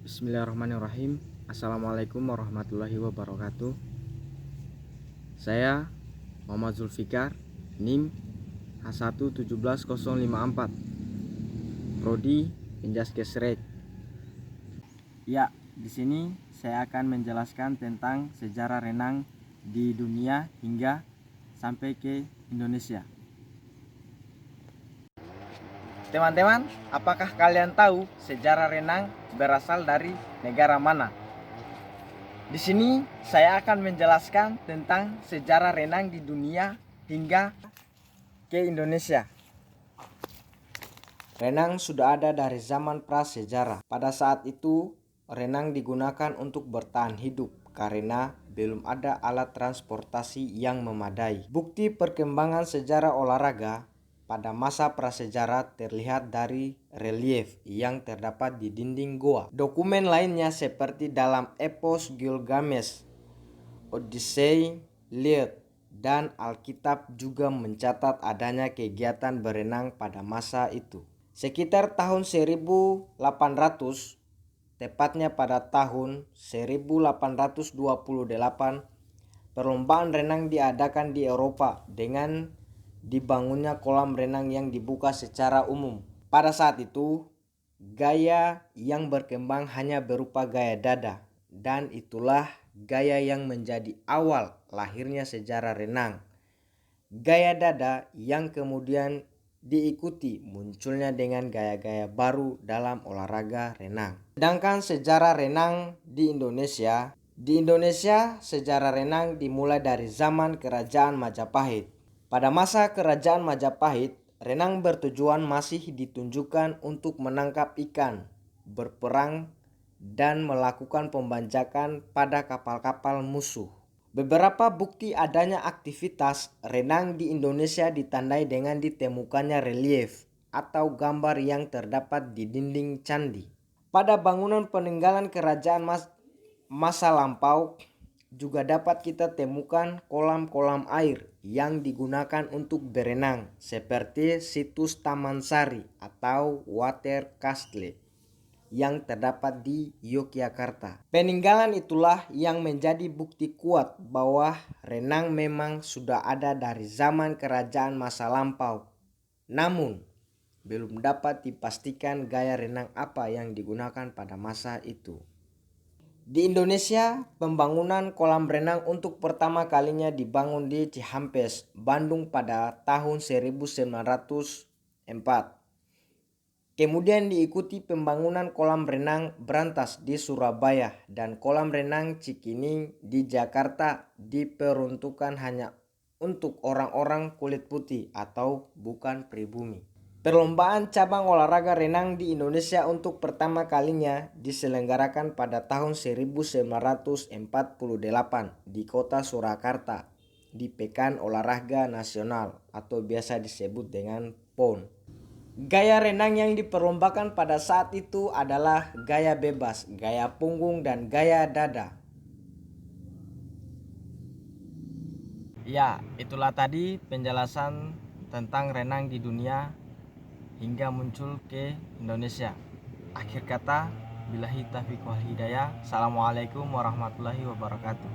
Bismillahirrahmanirrahim. Assalamualaikum warahmatullahi wabarakatuh. Saya Muhammad Zulfikar, NIM H1171054, Prodi Penjaskesrek. Ya, di sini saya akan menjelaskan tentang sejarah renang di dunia hingga sampai ke Indonesia. Teman-teman, apakah kalian tahu sejarah renang berasal dari negara mana? Di sini saya akan menjelaskan tentang sejarah renang di dunia hingga ke Indonesia. Renang sudah ada dari zaman prasejarah. Pada saat itu, renang digunakan untuk bertahan hidup karena belum ada alat transportasi yang memadai. Bukti perkembangan sejarah olahraga pada masa prasejarah terlihat dari relief yang terdapat di dinding goa. Dokumen lainnya seperti dalam epos Gilgamesh, Odyssey, Iliad, dan Alkitab juga mencatat adanya kegiatan berenang pada masa itu. Sekitar tahun 1800, tepatnya pada tahun 1828, perlombaan renang diadakan di Eropa dengan dibangunnya kolam renang yang dibuka secara umum. Pada saat itu, gaya yang berkembang hanya berupa gaya dada, dan itulah gaya yang menjadi awal lahirnya sejarah renang. Gaya dada yang kemudian diikuti munculnya dengan gaya-gaya baru dalam olahraga renang. Sedangkan sejarah renang di Indonesia, sejarah renang dimulai dari zaman Kerajaan Majapahit. Pada masa Kerajaan Majapahit, renang bertujuan masih ditunjukkan untuk menangkap ikan, berperang, dan melakukan pembajakan pada kapal-kapal musuh. Beberapa bukti adanya aktivitas renang di Indonesia ditandai dengan ditemukannya relief atau gambar yang terdapat di dinding candi. Pada bangunan peninggalan kerajaan masa lampau juga dapat kita temukan kolam-kolam air yang digunakan untuk berenang seperti situs Taman Sari atau Water Castle yang terdapat di Yogyakarta. Peninggalan itulah yang menjadi bukti kuat bahwa renang memang sudah ada dari zaman kerajaan masa lampau. Namun, belum dapat dipastikan gaya renang apa yang digunakan pada masa itu. Di Indonesia, pembangunan kolam renang untuk pertama kalinya dibangun di Cihampes, Bandung pada tahun 1904. Kemudian diikuti pembangunan kolam renang Brantas di Surabaya dan kolam renang Cikining di Jakarta diperuntukkan hanya untuk orang-orang kulit putih atau bukan pribumi. Perlombaan cabang olahraga renang di Indonesia untuk pertama kalinya diselenggarakan pada tahun 1948 di kota Surakarta di Pekan Olahraga Nasional atau biasa disebut dengan PON. Gaya renang yang diperlombakan pada saat itu adalah gaya bebas, gaya punggung, dan gaya dada. Ya, itulah tadi penjelasan tentang renang di dunia hingga muncul ke Indonesia. Akhir kata, billahi taufiq wal hidayah. Assalamualaikum warahmatullahi wabarakatuh.